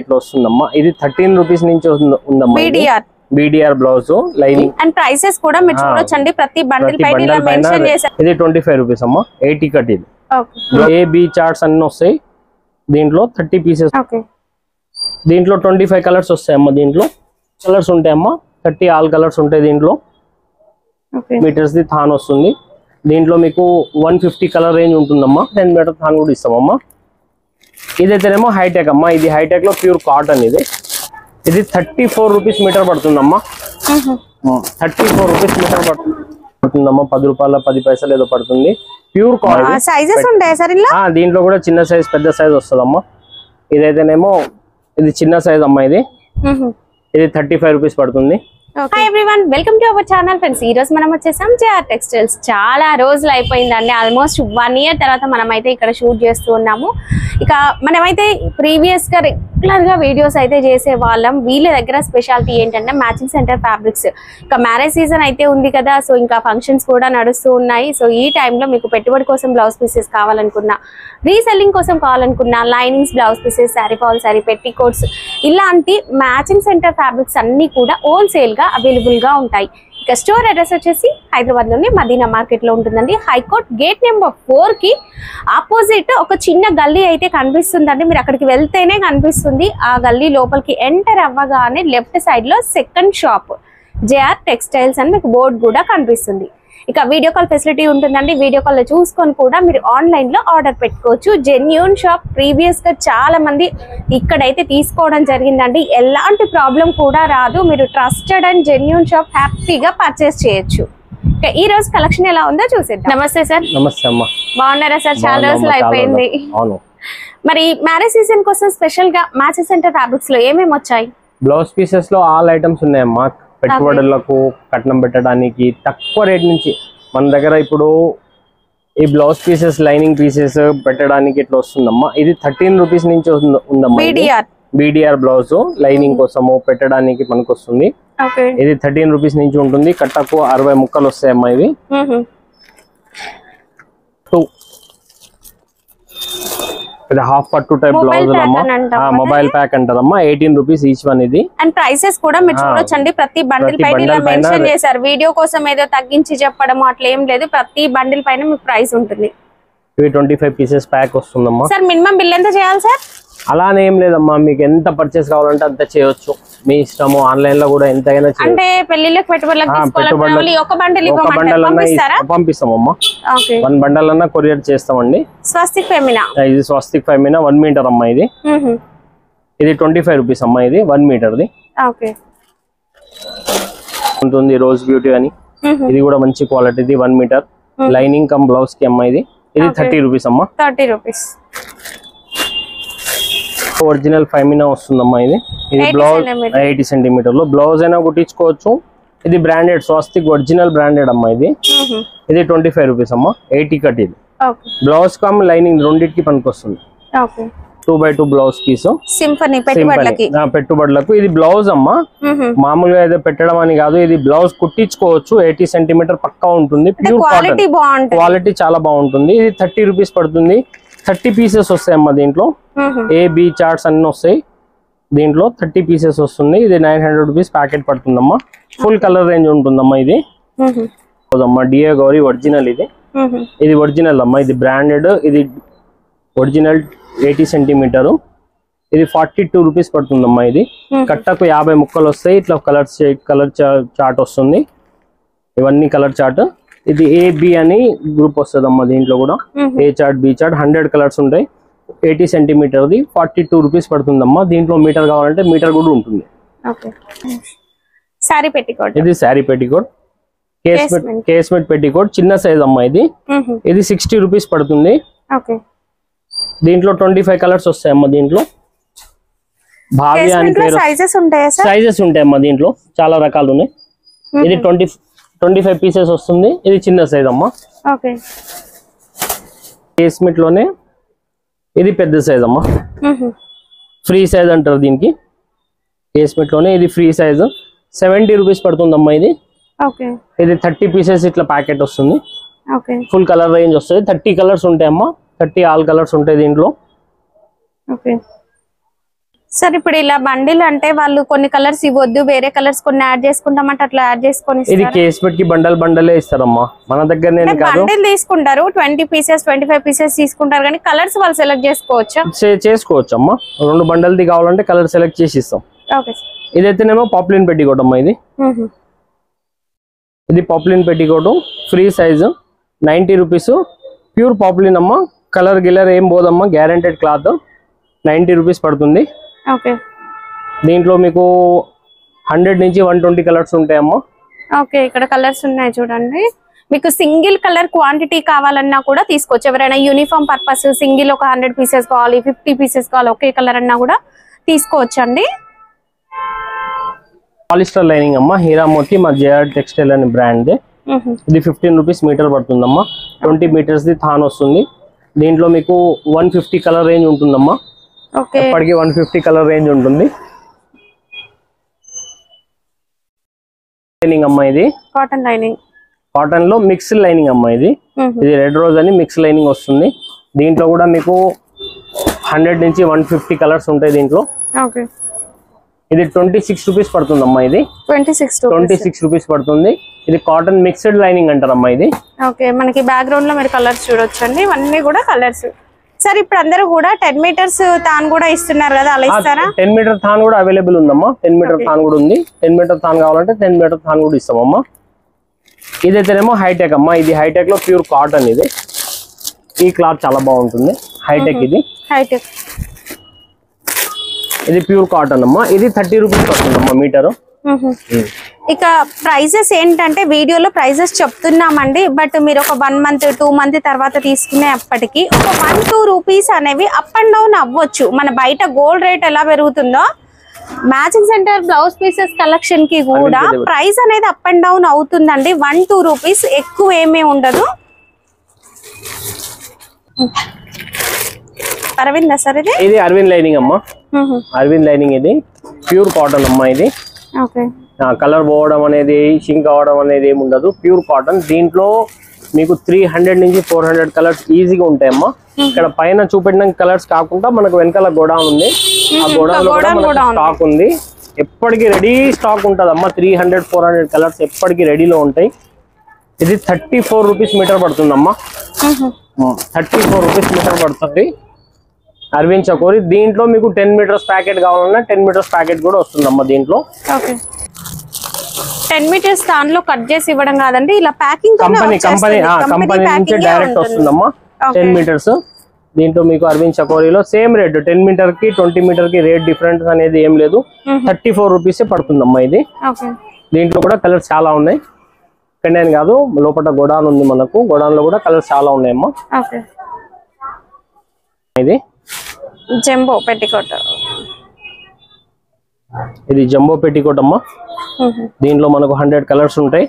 ఇట్లా వస్తుందమ్మా. ఇది 13 రూపీస్ నుంచి ఉందమ్మా. బీడీఆర్ బ్లౌజ్ లైనింగ్ అండ్ ప్రైసెస్ కూడా మీరు చూడొచ్చండి. ప్రతి బండిల్ పైన ఇలా మెన్షన్ చేశారు. ఇది 25 రూపీస్ అమ్మా. 80 కట్. ఇది ఏ బి చార్ట్స్ అన్ని వస్తాయి దీంట్లో. 30 పీసెస్. దీంట్లో 25 కలర్స్ వస్తాయమ్మా. దీంట్లో కలర్స్ ఉంటాయమ్మా. 30 ఆల్ కలర్స్ ఉంటాయి దీంట్లో. మీటర్స్ ది థాన్ వస్తుంది. దీంట్లో మీకు 150 కలర్ రేంజ్ ఉంటుందమ్మా. 10 మీటర్ థాన్ కూడా ఇస్తామమ్మా. ఇదైతేనేమో హైటెక్ అమ్మా. ఇది హైటెక్ లో ప్యూర్ కాటన్. ఇది 34 రూపీస్ మీటర్ పడుతుందమ్మా. 34 రూపీస్ మీటర్ పడుతుందమ్మా. 10 రూపాయల 10 పైసలు ఏదో పడుతుంది. Pure cotton. సైజెస్ ఉంటాయి సార్ ఇలా? దీంట్లో కూడా చిన్న సైజ్ పెద్ద సైజ్ వస్తుందమ్మా. ఇదైతేనేమో ఇది చిన్న సైజ్ అమ్మా. ఇది 35 రూపీస్ పడుతుంది. Hi everyone, welcome to our channel friends. ఈ రోజు మనం వచ్చేసాం జేఆర్ టెక్స్టైల్స్. చాలా రోజులు అయిపోయిందండి, ఆల్మోస్ట్ 1 ఇయర్ తర్వాత మనమైతే ఇక్కడ షూట్ చేస్తూ ఉన్నాము. ఇక మనమైతే ప్రీవియస్ గా రెగ్యులర్ గా వీడియోస్ అయితే చేసే వాళ్ళం. వీళ్ళ దగ్గర స్పెషాలిటీ ఏంటంటే మ్యాచింగ్ సెంటర్ ఫ్యాబ్రిక్స్. ఇక మ్యారేజ్ సీజన్ అయితే ఉంది కదా, సో ఇంకా ఫంక్షన్స్ కూడా నడుస్తూ ఉన్నాయి. సో ఈ టైంలో మీకు పెట్టుబడి కోసం బ్లౌజ్ పీసెస్ కావాలనుకున్నా, రీసెల్లింగ్ కోసం కావాలనుకున్నా, linings, blouse pieces, sari fall, sari petticoats, ఇలాంటి మ్యాచింగ్ సెంటర్ ఫ్యాబ్రిక్స్ అన్ని కూడా హోల్సేల్ గా అవైలబుల్ గా ఉంటాయి. ఇక స్టోర్ అడ్రస్ వచ్చేసి హైదరాబాద్ లోని మదీనా మార్కెట్ లో ఉంటుందండి. హైకోర్ట్ గేట్ నెంబర్ 4 కి ఆపోజిట్ ఒక చిన్న గల్లీ అయితే కనిపిస్తుందండి. మీరు అక్కడికి వెళ్తేనే కనిపిస్తుంది. ఆ గల్లీ లోపలికి ఎంటర్ అవ్వగానే లెఫ్ట్ సైడ్ లో సెకండ్ షాప్ జేఆర్ టెక్స్టైల్స్ అని మీకు బోర్డు కూడా కనిపిస్తుంది. ఇక వీడియో కాల్ ఫెసిలిటీ ఉంటుందండి. వీడియో కాల్ లో చూసుకొని కూడా మీరు ఆన్లైన్ లో ఆర్డర్ పెట్టుకోవచ్చు. Genuine shop. ప్రీవియస్ గా చాలా మంది ఇక్కడైతే తీసుకోవడం జరిగిందండి. ఎలాంటి ప్రాబ్లం కూడా రాదు. మీరు ట్రస్టెడ్ అండ్ జెన్యూన్ షాప్, హ్యాపీగా పర్చేస్ చేయొచ్చు. ఈ రోజు కలెక్షన్ ఎలా ఉందో చూసేద్దాం. నమస్తే సార్. నమస్తే అమ్మా. బాగున్నారా సార్? చాలా రోజులు అయిపోయింది. మరి మ్యారేజ్ సీజన్ కోసం స్పెషల్ గా మ్యాచింగ్ సెంటర్ ఫ్యాబ్రిక్స్ లో ఏమేమి వచ్చాయి? బ్లౌజ్ పీసెస్ లో ఆల్ ఐటమ్స్ ఉన్నాయమ్మా. పెట్టుబడులకు కట్నం పెట్టడానికి తక్కువ రేట్ నుంచి మన దగ్గర ఇప్పుడు ఈ బ్లౌజ్ పీసెస్, లైనింగ్ పీసెస్ పెట్టడానికి ఇట్లా వస్తుందమ్మా. ఇది 13 రూపీస్ నుంచి ఉందమ్మా. బీడీఆర్ బ్లౌజ్ లైనింగ్ కోసము పెట్టడానికి మనకు వస్తుంది. ఇది 13 రూపీస్ నుంచి ఉంటుంది. కట్టకు 60 ముక్కలు వస్తాయమ్మా. ఇవి హాఫ్ పట్టు టైప్ బ్లౌజ్ అమ్మా. మొబైల్ ప్యాక్ అంటారమ్మా. 18 రూపీస్ ఈచ్ వన్. ఇది అండ్ ప్రైసెస్ కూడా మీరు చూడొచ్చండి. ప్రతి బండిల్ పైన ఇలా మెన్షన్ చేశారు. వీడియో కోసం ఏదో తగ్గించి చెప్పడం అట్లా ఏం లేదు. ప్రతి బండిల్ పైన మీకు ప్రైస్ ఉంటుంది. ఇవి 25 పీసెస్ ప్యాక్ వస్తుందమ్మా. సార్ మినిమం బిల్ ఎంత చేయాలి సార్? అలానే ఏం లేదమ్మా. మీకు ఎంత పర్చేస్ కావాలంటే అంత చేయొచ్చు. మీ ఇష్టము. ఆన్లైన్ లో కూడా ఎంతైనా అంటే పెళ్లిళ్ళకి పెట్టుబడులకు తీసుకోవాలంటే ఒక బండిల్ పంపిస్తామమ్మా. 1 బండల్ అన్నా కొరియర్ చేస్తామండి. స్వస్తిక్ ఫెమినా. ఇది స్వస్తిక్ ఫెమినా 1 మీటర్ అమ్మా. ఇది 25 రూపీస్ అమ్మా. ఇది 1 మీటర్ ది ఉంటుంది. రోజ్ బ్యూటీ అని ఇది కూడా మంచి quality. 1 metre lining cum blouse కి అమ్మా. ఇది 30 రూపీస్ అమ్మా. 30 రూపీస్. ఒరిజినల్ ఫెమినా వస్తుందమ్మా. ఇది బ్లౌజ్ 80 సెంటీమీటర్ లో బ్లౌజ్ అయినా కుట్టించుకోవచ్చు. ఇది బ్రాండెడ్ స్వస్తిక్ ఒరిజినల్ బ్రాండెడ్ అమ్మా. ఇది 25 రూపీస్ అమ్మా. 80 కట్. ఇది బ్లౌజ్ కమ్ లైనింగ్ రెండింటికి పనికి వస్తుంది. 2x2 బ్లౌజ్ పీస్ సింఫనీ పెట్టుబడులకు. ఇది బ్లౌజ్ అమ్మా. మామూలుగా ఏదో పెట్టడం అని కాదు. ఇది బ్లౌజ్ కుట్టించుకోవచ్చు. 80 సెంటీమీటర్ పక్కా ఉంటుంది. ప్యూర్ కాటన్ క్వాలిటీ చాలా బాగుంటుంది. ఇది 30 రూపీస్ పడుతుంది. 30 పీసెస్ వస్తాయమ్మా. దీంట్లో ఏ బి చార్ట్స్ అన్ని వస్తాయి. దీంట్లో 30 పీసెస్ వస్తుంది. ఇది 900 రూపీస్ ప్యాకెట్ పడుతుందమ్మా. ఫుల్ కలర్ రేంజ్ ఉంటుందమ్మా. ఇది డియో గౌరీ ఒరిజినల్. ఇది ఒరిజినల్ అమ్మా. ఇది బ్రాండెడ్. ఇది ఒరిజినల్ 80 సెంటీమీటర్. ఇది 42 రూపీస్ పడుతుందమ్మా. ఇది కట్టకు 50 ముక్కలు వస్తాయి. ఇట్లా కలర్ చార్ట్ వస్తుంది. ఇవన్నీ కలర్ చార్ట్. ఇది ఏ బి అని గ్రూప్ వస్తుంది అమ్మా. దీంట్లో కూడా ఏ చార్ట్, బి చార్ట్ 100 కలర్స్ ఉంటాయి. 80 సెంటీమీటర్ ది 42 రూపీస్ పడుతుందమ్మా. దీంట్లో మీటర్ కావాలంటే మీటర్ కూడా ఉంటుంది. ఇది శారీ పెట్టికోట్, కేస్మెట్ పెట్టికోట్ చిన్న సైజ్ అమ్మా. ఇది 60 రూపీస్ పడుతుంది. దీంట్లో 25 కలర్స్ వస్తాయమ్మా. దీంట్లో భావ్య అని పేరు. సైజెస్ ఉంటాయమ్మా. దీంట్లో చాలా రకాలు ఉన్నాయి. ఇది 25 పీసెస్ వస్తుంది. ఇది చిన్న సైజ్ అమ్మా. కేస్మెట్ లోనే ఇది పెద్ద సైజ్ అమ్మా. ఫ్రీ సైజ్ అంటారు దీనికి. కేస్మెట్ లోనే ఇది ఫ్రీ సైజ్ 70 రూపీస్ పడుతుందమ్మా. ఇది 30 పీసెస్ ఇట్లా ప్యాకెట్ వస్తుంది. ఫుల్ కలర్ రేంజ్ వస్తుంది. 30 కలర్స్ ఉంటాయమ్మా. 30 ఆల్ కలర్స్ ఉంటాయి దీంట్లో. సార్ ఇప్పుడు ఇలా బండిల్ అంటే వాళ్ళు కొన్ని కలర్స్ ఇవ్వద్దు, వేరే కలర్స్ కొన్ని యాడ్ చేసుకుంటామంటే అట్లా యాడ్ చేసుకొని ఇది కేస్ పెట్టి బండలే ఇస్తారమ్మా మన దగ్గర. బండిల్ తీసుకుంటారు 20 పీసెస్ 25 పీసెస్ తీసుకుంటారు, కానీ కలర్స్ వాళ్ళు సెలెక్ట్ చేసుకోవచ్చు అమ్మా. 2 బండల్ది కావాలంటే కలర్ సెలెక్ట్ చేసి ఇస్తాం. ఇదైతేనేమో పాప్లిన్ పెట్టికోట్ అమ్మా. ఇది poplin petticoat, free size, 90 rupees. Pure poplin అమ్మా, కలర్ గిల్లర్ ఏం పోదమ్మా, గ్యారెంటెడ్ క్లాత్, 90 రూపీస్ పడుతుంది. దీంట్లో మీకు 100 నుంచి 120 కలర్స్ ఉంటాయమ్మా. ఓకే, ఇక్కడ కలర్స్ ఉన్నాయి చూడండి. మీకు సింగిల్ కలర్ క్వాంటిటీ కావాలన్నా కూడా తీసుకోవచ్చు. ఎవరైనా యూనిఫామ్ పర్పస్ సింగిల్ ఒక 100 పీసెస్ కావాలి, 50 పీసెస్ కావాలి, ఒకే కలర్ అన్నా కూడా తీసుకోవచ్చు అండి. పాలిస్టర్ లైనింగ్ అమ్మా, హీరా మోతి, మా జేఆర్ టెక్స్టైల్ అనే బ్రాండ్. ఇది 15 రూపీస్ మీటర్ పడుతుందమ్మా. 20 మీటర్స్ ది థాన్ వస్తుంది. దీంట్లో మీకు 150 కలర్ రేంజ్ ఉంటుందమ్మా. ఎప్పటికీ 150 కలర్ రేంజ్ ఉంటుంది. లైనింగ్ అమ్మా, ఇది కాటన్ లైనింగ్, కాటన్ లో మిక్స్డ్ లైనింగ్ అమ్మా. ఇది రెడ్ రోజ్ అని మిక్స్ లైనింగ్ వస్తుంది. దీంట్లో కూడా మీకు 100 నుంచి 150 కలర్స్ ఉంటాయి దీంట్లో. ఇది 26 రూపీస్ పడుతుందమ్మా. ఇది 26 రూపీస్ పడుతుంది. ఇది కాటన్ మిక్స్డ్ లైనింగ్ అంటారమ్మా ఇది. ఓకే, మనకి బ్యాక్గ్రౌండ్ లో మీరు కలర్స్ చూడొచ్చండి, ఇవన్నీ కూడా కలర్స్. సార్ ఇప్పుడు అందరూ కూడా 10 మీటర్స్ తాన్ కూడా ఇస్తున్నారు కదా, అలా ఇస్తారా? 10 మీటర్ తాన్ కూడా అవైలబుల్ ఉందమ్మా. 10 మీటర్ తాన్ కూడా ఉంది. 10 మీటర్ తాన్ కావాలంటే 10 మీటర్ తాన్ కూడా ఇస్తామమ్మా. ఇదైతేనేమో హైటెక్ అమ్మా. ఇది హైటెక్ లో ప్యూర్ కాటన్. ఇది ఈ క్లాత్ చాలా బాగుంటుంది. హైటెక్, ఇది హైటెక్. ఇది ప్యూర్ కాటన్ అమ్మా. ఇది 30 రూపీస్ పడుతుందమ్మా మీటరు. ఇక ప్రైజెస్ ఏంటంటే వీడియోలో ప్రైజెస్ చెప్తున్నామండి, బట్ మీరు ఒక 1 మంత్ 2 మంత్ తర్వాత తీసుకునేప్పటికీ ఒక 1-2 రూపీస్ అనేవి అప్ అండ్ డౌన్ అవ్వచ్చు. మన బయట గోల్డ్ రేట్ ఎలా పెరుగుతుందో matching centre blouse pieces collection కి కూడా ప్రైస్ అనేది అప్ అండ్ డౌన్ అవుతుందండి. 1-2 రూపీస్ ఎక్కువ ఏమీ ఉండదు. అరవిందా సార్? ఇది అరవింద్ లైనింగ్ అమ్మా. అరవింద్ లైనింగ్, ఇది ప్యూర్ కాటన్ అమ్మా. ఇది కలర్ పోవడం అనేది, షింక్ అవడం అనేది ఏమి ఉండదు. Pure cotton. దీంట్లో మీకు 300 నుంచి 400 కలర్స్ ఈజీగా ఉంటాయమ్మా. ఇక్కడ పైన చూపెట్టిన కలర్స్ కాకుండా మనకు వెనకాల గోడౌన్ ఉంది. ఆ గోడౌన్ లో స్టాక్ ఉంది. ఎప్పటికీ రెడీ స్టాక్ ఉంటదమ్మా. 300-400 కలర్స్ ఎప్పటికీ రెడీలో ఉంటాయి. ఇది 34 రూపీస్ మీటర్ పడుతుందమ్మా. 34 రూపీస్ మీటర్ పడుతుంది. అరవింద్ చకోరి. దీంట్లో మీకు 10 మీటర్స్ ప్యాకెట్ కావాలన్నా 10 మీటర్స్ ప్యాకెట్ కూడా వస్తుందమ్మా దీంట్లో. 10 మీటర్స్ దాంట్లో కట్ చేసి ఇవ్వడం కాదండి, ఇలా ప్యాకింగ్ కంపెనీ నుంచి డైరెక్ట్ వస్తుందమ్మా. 10 మీటర్స్. దీంట్లో మీకు అరవింద్ చకోరీలో సేమ్ రేట్. 10 మీటర్ కి 20 మీటర్ కి రేట్ డిఫరెన్స్ అనేది ఏం లేదు. 34 రూపీస్ పడుతుందమ్మా ఇది. దీంట్లో కూడా కలర్స్ చాలా ఉన్నాయి. ఇక్కడనే కాదు, లోపల గోడాన్ ఉంది మనకు. గోడాన్ లో కూడా కలర్స్ చాలా ఉన్నాయమ్మా. ఇది జంబో పెట్టికోట్. ఇది జంబో పెట్టికోట్ అమ్మా. దీంట్లో మనకు 100 కలర్స్ ఉంటాయి.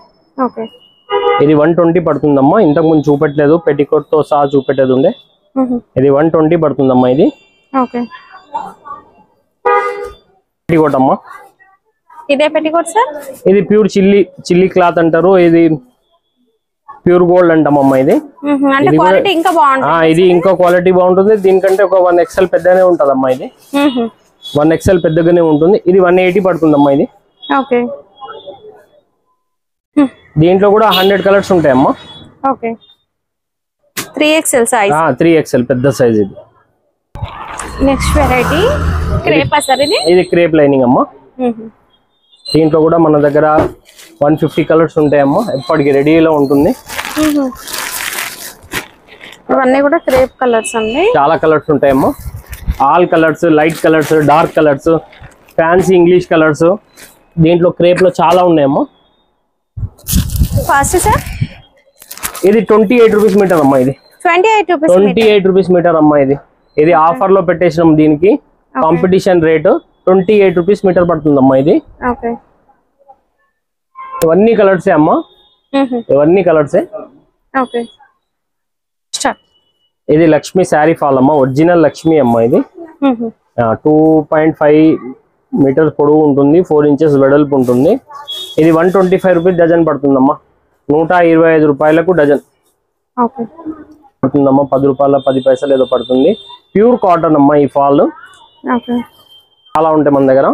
ఇది 120 పడుతుందమ్మా. ఇంతకు ముందు చూపెట్టలేదు, పెట్టికోట్ తో సహా చూపెట్టేది ఉండే. ఇది 120 పడుతుందమ్మా. ఇది పెట్టికోట్ అమ్మా. ఇదే పెట్టికోట్ సార్. ఇది ప్యూర్ చిల్లీ క్లాత్ అంటారు. ఇది ప్యూర్ గోల్డ్ అంటామమ్మా. ఇది ఇది ఇంకా క్వాలిటీ బాగుంటుంది. దీనికంటే ఒక 1XL పెద్దగానే ఉంటదమ్మా. ఇది 1XL పెద్దగానే ఉంటుంది. ఇది 180 పడుతుందమ్మా. ఇది దీంట్లో కూడా 100 కలర్స్ ఉంటాయమ్మా. 3XL size. 3XL పెద్ద సైజ్. ఇది నెక్స్ట్ వెరైటీ క్రేప్ సార్. ఇది క్రేప్ లైనింగ్ అమ్మా. దీంట్లో కూడా మన దగ్గర 150 కలర్స్ ఉంటాయమ్మా. ఎప్పటికి రెడీలో ఉంటుంది. ఇవన్నీ కూడా క్రేప్ కలర్స్ అండి. చాలా కలర్స్ ఉంటాయమ్మా. All colours, light colours, dark colours, fancy English colours. దీంట్లో క్రేప్ లో చాలా ఉన్నాయమ్మా. Fast sir. ఇది 28 రూపీస్ మీటర్ అమ్మా. ఇది 28 రూపీస్ మీటర్ అమ్మా. ఇది ఆఫర్ లో పెట్టేసినాం. దీనికి కాంపిటీషన్ రేట్ 28 రూపీస్ మీటర్ పడుతుందమ్మా. ఇది ఇవన్నీ కలర్సే అమ్మా. ఇవన్నీ కలర్సే. ఇది లక్ష్మి శారీ ఫాల్ అమ్మా. ఒరిజినల్ లక్ష్మి అమ్మా. ఇది 2.5 మీటర్స్ పొడవు ఉంటుంది, 4 ఇంచెస్ వెడల్పు ఉంటుంది. ఇది 125 రూపీస్ డజన్ పడుతుందమ్మా. 125 రూపాయలకు డజన్ పడుతుందమ్మా. 10 రూపాయల 10 పైసలు ఏదో పడుతుంది. ప్యూర్ కాటన్ అమ్మా ఈ ఫాల్. చాలా ఉంటాయి మన దగ్గర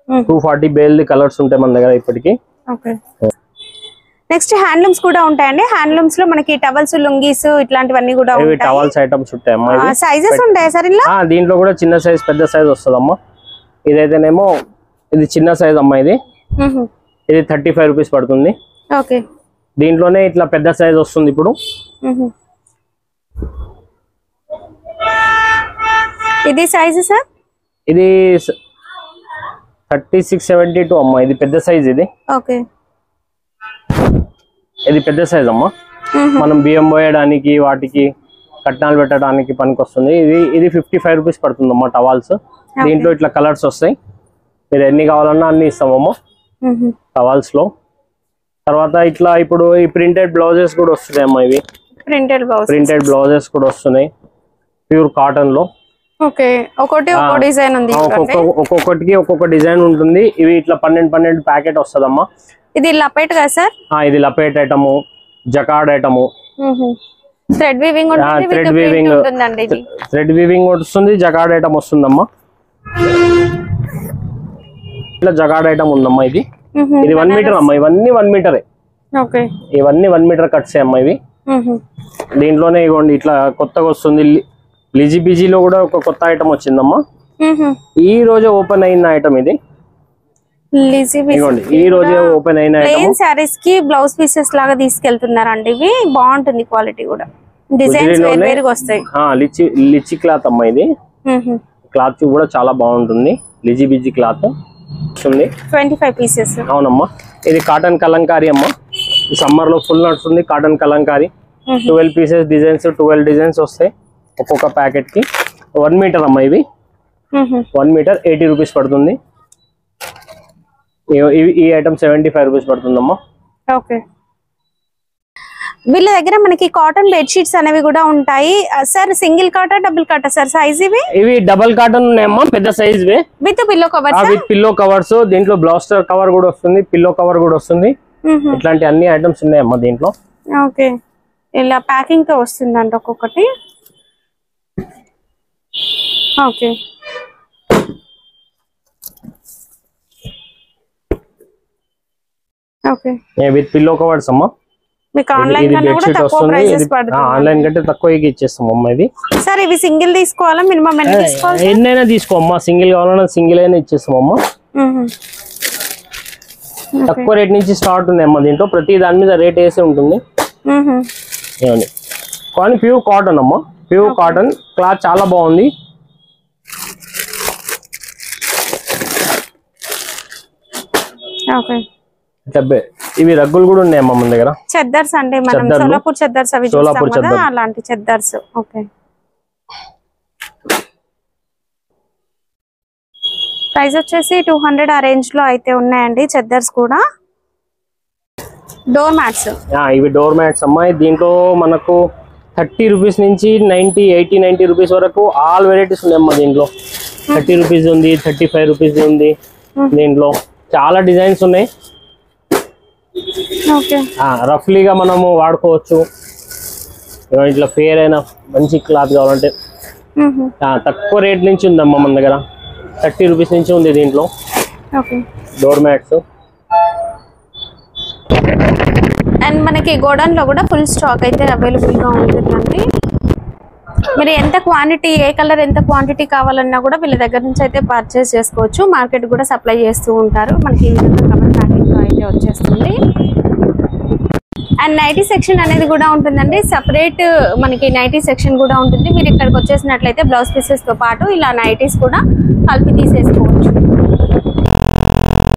240 బేల్ కలర్స్ ఉంటాయి మన దగ్గర ఇప్పటికి. నెక్స్ట్ హ్యాండ్లూమ్స్ కూడా ఉంటాయండి. హ్యాండ్లూమ్స్ లో మనకి టవల్స్ లుంగీస్ ఇట్లాంటివన్నీ కూడా ఉంటాయి. టవల్స్ ఐటమ్స్ ఉంటాయమ్మా. సైజెస్ ఉంటాయా సార్ ఇలా? దీంట్లో కూడా చిన్న సైజ్ పెద్ద సైజ్ వస్తుందమ్మా. ఇదైతేనేమో ఇది చిన్న సైజ్ అమ్మా. ఇది 35 రూపీస్ పడుతుంది. ఓకే. దీంట్లోనే ఇట్లా పెద్ద సైజ్ వస్తుంది ఇప్పుడు. ఇది సైజ్ సార్? ఇది 3672 అమ్మా. ఇది పెద్ద సైజ్. ఇది ఓకే. ఇది పెద్ద సైజ్ అమ్మా. మనం బియ్యం పోయడానికి వాటికి కట్నాలు పెట్టడానికి పనికి వస్తుంది. ఇది 55 రూపీస్ పడుతుందమ్మా టవాల్స్. దీంట్లో ఇట్లా కలర్స్ వస్తాయి. మీరు ఎన్ని కావాలన్నా అన్ని ఇస్తామమ్మా టవాల్స్ లో. తర్వాత ఇట్లా ఇప్పుడు ఈ ప్రింటెడ్ బ్లౌజెస్ కూడా వస్తున్నాయి అమ్మా. ఇవి ప్రింటెడ్ బ్లౌజెస్ కూడా వస్తున్నాయి ప్యూర్ కాటన్ లో. ఒక్కొక్కటికి ఒక్కొక్క డిజైన్ ఉంటుంది. ఇవి ఇట్లా 12 ప్యాకెట్ వస్తుందమ్మా. ఇది లపేట్ కదా సార్? ఇది లపేట్ item, jacquard item, thread weaving వస్తుంది, జకార్డ్ ఐటమ్ వస్తుందమ్మా. ఇట్లా జకార్డ్ ఐటమ్ ఉందమ్మా. ఇది 1 మీటర్ అమ్మా. ఇవన్నీ 1 మీటరే. ఇవన్నీ 1 మీటర్ కట్సే అమ్మా ఇవి. దీంట్లోనే ఇవ్వండి ఇట్లా కొత్తగా వస్తుంది. లిజీ బిజీలో కూడా ఒక కొత్త ఐటమ్ వచ్చిందమ్మా. ఈ రోజే ఓపెన్ అయిన ఐటమ్ ఇది. ఈ రోజే ఓపెన్ అయిన ప్లెయిన్ సారీస్ కి బ్లౌజ్ పీసెస్ లాగా తీసుకెళ్తున్నారండి. ఇవి బాగుంటుంది క్వాలిటీ కూడా. డిజైన్స్ వేరుగా వస్తాయి. లిచి క్లాత్ అమ్మా. ఇది క్లాత్ కూడా చాలా బాగుంటుంది. లిజీ బిజీ క్లాత్ వస్తుంది. 25 పీసెస్. అవునమ్మా. ఇది కాటన్ కలంకారీ అమ్మా. ఈ సమ్మర్ లో ఫుల్ నడుస్తుంది cotton Kalamkari. 12 pieces designs, 12 designs వస్తాయి ఒక్కొక్క ప్యాకెట్ కి. 1 మీటర్ అమ్మా. ఇవి 1 మీటర్ 80 రూపీస్ పడుతుంది. ఈ ఐటమ్ 75 రూపీస్ పడుతుందమ్మా. ఓకే. వీళ్ళ దగ్గర మనకి కాటన్ బెడ్ షీట్స్ అనేవి కూడా ఉంటాయి సార్. సింగిల్ కాటా డబుల్ కాటా సార్ సైజ్? ఇవి డబుల్ కాటన్ ఉన్నాయమ్మా. పెద్ద size with pillow covers. With pillow covers. దీంట్లో బ్లాస్టర్ కవర్ కూడా వస్తుంది, పిల్లో కవర్ కూడా వస్తుంది. ఇట్లాంటి అన్ని ఐటమ్స్ ఉన్నాయమ్మా దీంట్లో. ఓకే. ఇలా ప్యాకింగ్ తో వస్తుందంట ఒక్కొక్కటి. Okay. Okay. With pillow covers అమ్మా. మీకు ఆన్లైన్ కన్నా కూడా తక్కువ ప్రైసెస్ పడుతుంది. ఆన్లైన్ కంటే తక్కువకి ఇచ్చేస్తాం అమ్మా ఇది. సార్ ఇవి సింగిల్ తీసుకోవాలా మినిమం ఎన్ని తీసుకోవాలి? ఎన్నైనా తీసుకోమ్మా. సింగిల్ కావాలన్నా సింగిల్ అయినా ఇచ్చేస్తాం అమ్మా. తక్కువ రేట్ నుంచి స్టార్ట్ ఉంది అమ్మా. దీంట్లో ప్రతి దాని మీద రేట్ వేసి ఉంటుంది. కానీ ప్యూర్ కాటన్ అమ్మా. ప్యూర్ కాటన్ క్లాత్ చాలా బాగుంది. ఇవి రగ్గులు కూడా ఉన్నాయమ్మా మన దగ్గర. చెద్దర్స్ అంటే మనం సోలాపూర్ చెద్దర్స్ అవి చూస్తాం కదా, అలాంటి చెద్దర్స్. ఓకే. ప్రైస్ వచ్చేసి 200 ఆ రేంజ్ లో అయితే ఉన్నాయండి చెద్దర్స్ కూడా. Door mats. ఇవి డోర్ మ్యాట్స్ అమ్మా. దీంట్లో మనకు 30 రూపీస్ నుంచి 90 రూపీస్ వరకు ఆల్ వెరైటీస్ ఉన్నాయమ్మా. దీంట్లో 30 రూపీస్ ఉంది, 35 రూపీస్ ఉంది. దీంట్లో చాలా డిజైన్స్ ఉన్నాయి. రఫ్లీగా మనము వాడుకోవచ్చు. ఇట్లా ఫేర్ అయినా మంచి క్లాత్ కావాలంటే తక్కువ రేట్ నుంచి ఉందమ్మా మన దగ్గర. 30 రూపీస్ నుంచి ఉంది దీంట్లో డోర్ మ్యాట్స్. అండ్ మనకి గోడౌన్ లో కూడా ఫుల్ స్టాక్ అయితే అవైలబుల్ గా ఉంటుందండి. మీరు ఎంత క్వాంటిటీ, ఏ కలర్ ఎంత క్వాంటిటీ కావాలన్నా కూడా వీళ్ళ దగ్గర నుంచి అయితే పర్చేస్ చేసుకోవచ్చు. మార్కెట్ కూడా సప్లై చేస్తూ ఉంటారు. మనకి ఈ విధంగా కవర్ ప్యాకింగ్ లో అయితే వచ్చేస్తుంది. అండ్ నైటీ సెక్షన్ అనేది కూడా ఉంటుందండి. సపరేట్ మనకి నైటీ సెక్షన్ కూడా ఉంటుంది. మీరు ఇక్కడికి వచ్చేసినట్లయితే బ్లౌజ్ పీసెస్ తో పాటు ఇలా నైటీస్ కూడా కలిపి తీసేసుకోవచ్చు.